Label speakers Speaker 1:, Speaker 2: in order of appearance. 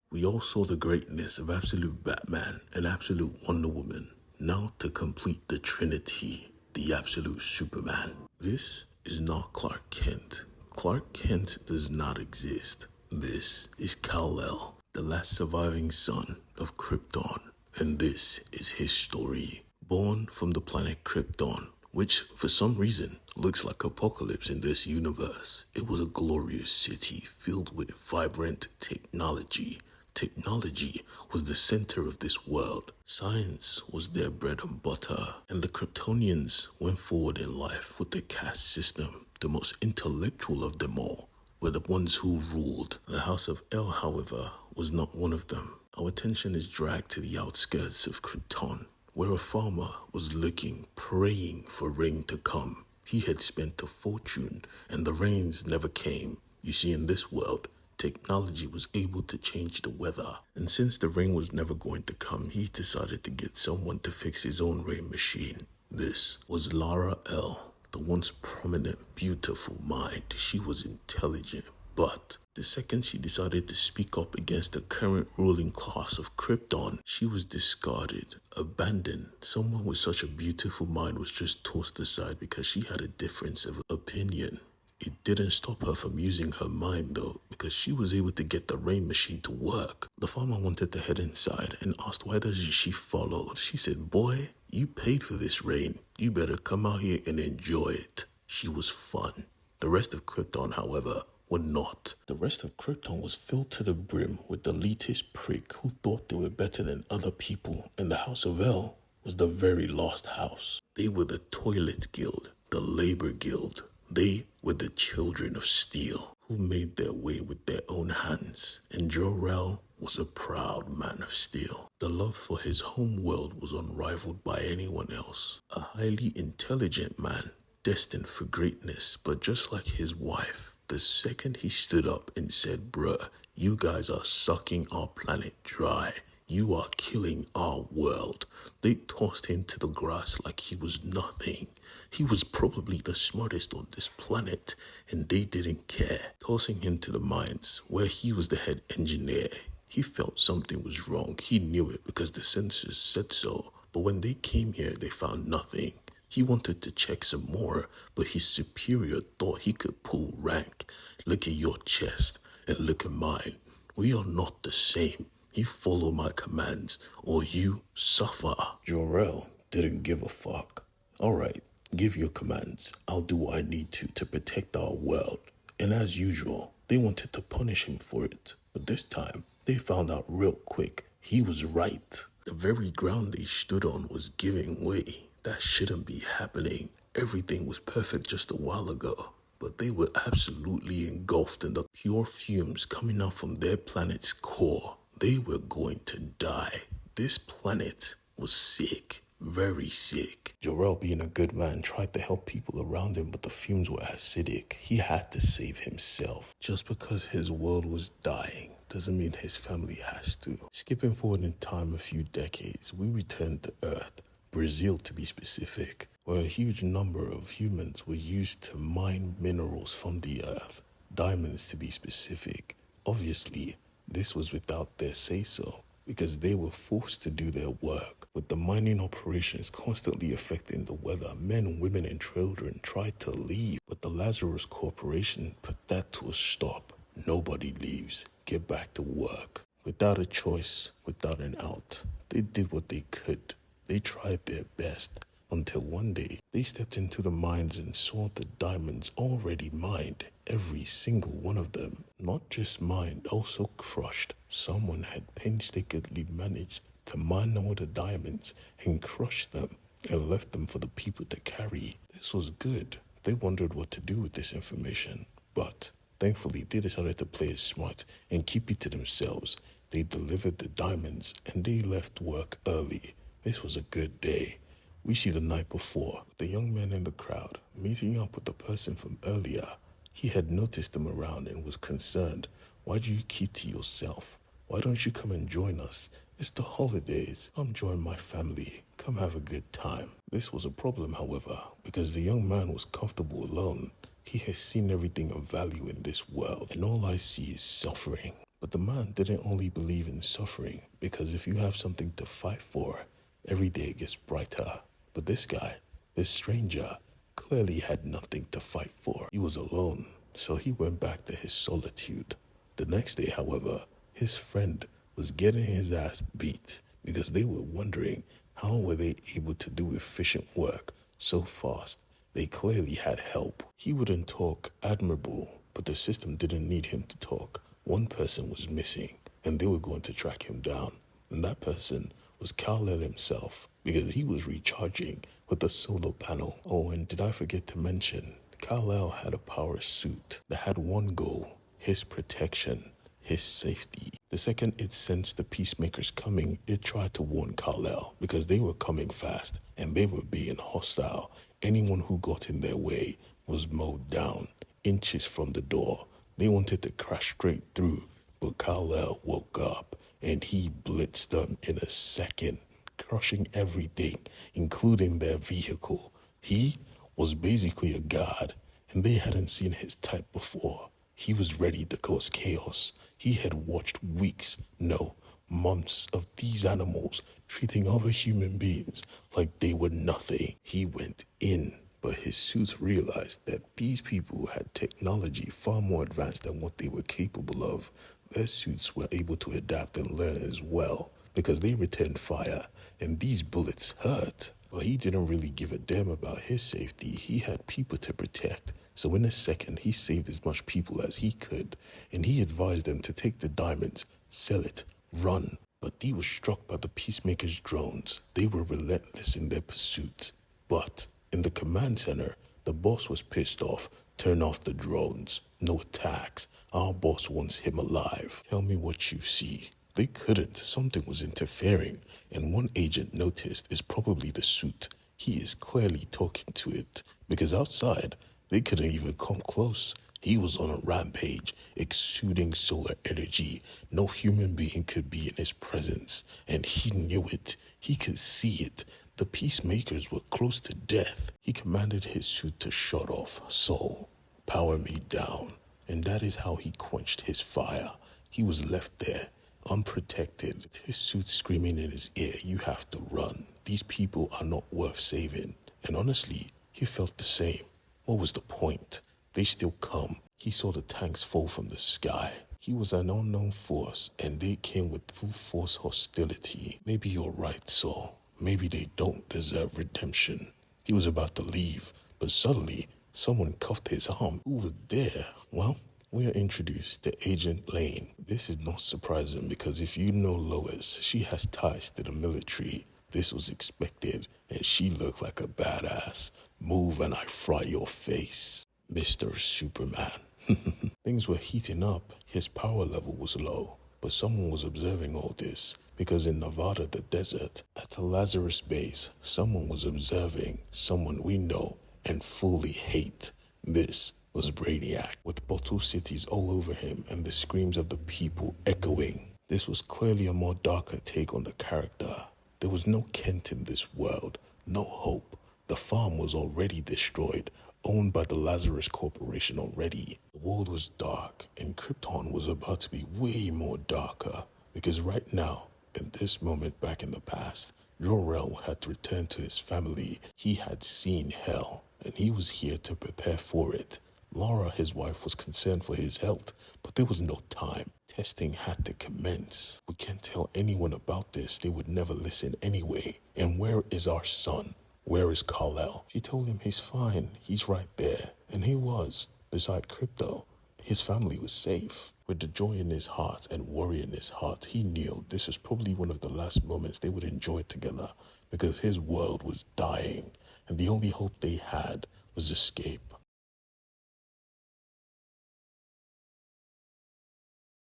Speaker 1: We all saw the greatness of absolute Batman and absolute Wonder Woman. Now to complete the Trinity, the absolute Superman. This is not Clark Kent. Clark Kent does not exist. This is Kal-El, the last surviving son of Krypton. And this is his story. Born from the planet Krypton, which for some reason looks like Apocalypse in this universe. It was a glorious city filled with vibrant technology. Technology was the center of this world. Science was their bread and butter. And the Kryptonians went forward in life with the caste system. The most intellectual of them all were the ones who ruled. The House of El, however, was not one of them. Our attention is dragged to the outskirts of Krypton, where a farmer was looking, praying for rain to come. He had spent a fortune, and the rains never came. You see, in this world, technology was able to change the weather. And since the rain was never going to come, he decided to get someone to fix his own rain machine. This was Lara L., the once prominent, beautiful mind. She was intelligent, but the second she decided to speak up against the current ruling class of Krypton, she was discarded, abandoned. Someone with such a beautiful mind was just tossed aside because she had a difference of opinion. It didn't stop her from using her mind though, because she was able to get the rain machine to work. The farmer wanted to head inside and asked why doesn't she follow. She said, "Boy, you paid for this rain. You better come out here and enjoy it." She was fun. The rest of Krypton, however, were not. The rest of Krypton was filled to the brim with the elitist prick who thought they were better than other people, and the House of El was the very last house. They were the Toilet Guild, the Labor Guild. They were the children of steel who made their way with their own hands, and Jor-El was a proud man of steel. The love for his home world was unrivaled by anyone else. A highly intelligent man, destined for greatness, but just like his wife, the second he stood up and said, "Bruh, you guys are sucking our planet dry. You are killing our world," they tossed him to the grass like he was nothing. He was probably the smartest on this planet, and they didn't care, tossing him to the mines where he was the head engineer. He felt something was wrong. He knew it because the sensors said so. But when they came here, they found nothing. He wanted to check some more, but his superior thought he could pull rank. "Look at your chest and look at mine. We are not the same. You follow my commands or you suffer." Jor-El didn't give a fuck. "Alright, give your commands. I'll do what I need to protect our world." And as usual, they wanted to punish him for it. But this time, they found out real quick he was right. The very ground they stood on was giving way. That shouldn't be happening. Everything was perfect just a while ago. But they were absolutely engulfed in the pure fumes coming out from their planet's core. They were going to die. This planet was sick. Very sick. Jor-El, being a good man, tried to help people around him, but the fumes were acidic. He had to save himself. Just because his world was dying doesn't mean his family has to. Skipping forward in time a few decades, we returned to Earth, Brazil to be specific, where a huge number of humans were used to mine minerals from the Earth, diamonds to be specific. Obviously, this was without their say-so, because they were forced to do their work. With the mining operations constantly affecting the weather, men, women, and children tried to leave, but the Lazarus Corporation put that to a stop. Nobody leaves. Get back to work. Without a choice, without an out, they did what they could. They tried their best, until one day, they stepped into the mines and saw the diamonds already mined, every single one of them. Not just mined, also crushed. Someone had painstakingly managed to mine all the diamonds and crush them and left them for the people to carry. This was good. They wondered what to do with this information, but thankfully they decided to play it smart and keep it to themselves. They delivered the diamonds and they left work early. This was a good day. We see the night before, the young man in the crowd, meeting up with the person from earlier. He had noticed them around and was concerned. "Why do you keep to yourself? Why don't you come and join us? It's the holidays. Come join my family. Come have a good time." This was a problem, however, because the young man was comfortable alone. He has seen everything of value in this world, and all I see is suffering. But the man didn't only believe in suffering, because if you have something to fight for, every day gets brighter. But this guy, this stranger, clearly had nothing to fight for. He was alone, so he went back to his solitude. The next day, however, his friend was getting his ass beat because they were wondering how were they able to do efficient work so fast. They clearly had help. He wouldn't talk admirable, but the system didn't need him to talk. One person was missing, and they were going to track him down. And that person was Kal-El himself, because he was recharging with a solar panel. Oh, and did I forget to mention, Kal-El had a power suit that had one goal: his protection, his safety. The second it sensed the peacemakers coming, it tried to warn Kal-El because they were coming fast and they were being hostile. Anyone who got in their way was mowed down, inches from the door. They wanted to crash straight through, but Kal-El woke up and he blitzed them in a second, crushing everything, including their vehicle. He was basically a god, and they hadn't seen his type before. He was ready to cause chaos. He had watched weeks, no, months of these animals treating other human beings like they were nothing. He went in, but his suits realized that these people had technology far more advanced than what they were capable of. Their suits were able to adapt and learn as well, because they returned fire, and these bullets hurt. But he didn't really give a damn about his safety. He had people to protect. So in a second, he saved as much people as he could, and he advised them to take the diamonds, sell it, run. But he was struck by the Peacemaker's drones. They were relentless in their pursuit. But in the command center, the boss was pissed off. Turn off the drones. No attacks. Our boss wants him alive. Tell me what you see. They couldn't. Something was interfering. And one agent noticed is probably the suit. He is clearly talking to it. Because outside, they couldn't even come close. He was on a rampage, exuding solar energy. No human being could be in his presence. And he knew it. He could see it. The peacemakers were close to death. He commanded his suit to shut off. Soul, power me down. And that is how he quenched his fire. He was left there, unprotected, his suit screaming in his ear, you have to run. These people are not worth saving. And honestly, he felt the same. What was the point? They still come. He saw the tanks fall from the sky. He was an unknown force, and they came with full force hostility. Maybe you're right, Saul. Maybe they don't deserve redemption. He was about to leave, but suddenly, someone cuffed his arm. Who was there? Well, we are introduced to Agent Lane. This is not surprising because if you know Lois, she has ties to the military. This was expected, and she looked like a badass. Move and I fry your face, Mr. Superman. Things were heating up. His power level was low, but someone was observing all this because in Nevada, the desert, at the Lazarus base, someone was observing someone we know and fully hate. This was Brainiac, with bottle cities all over him and the screams of the people echoing. This was clearly a more darker take on the character. There was no Kent in this world, no hope. The farm was already destroyed, owned by the Lazarus Corporation already. The world was dark, and Krypton was about to be way more darker, because right now, in this moment back in the past, Jor-El had returned to his family. He had seen hell, and he was here to prepare for it. Laura, his wife, was concerned for his health, but there was no time. Testing had to commence. We can't tell anyone about this. They would never listen anyway. And where is our son? Where is Kal-El? She told him he's fine. He's right there. And he was. Beside Crypto, his family was safe. With the joy in his heart and worry in his heart, he knew this was probably one of the last moments they would enjoy together because his world was dying and the only hope they had was escape.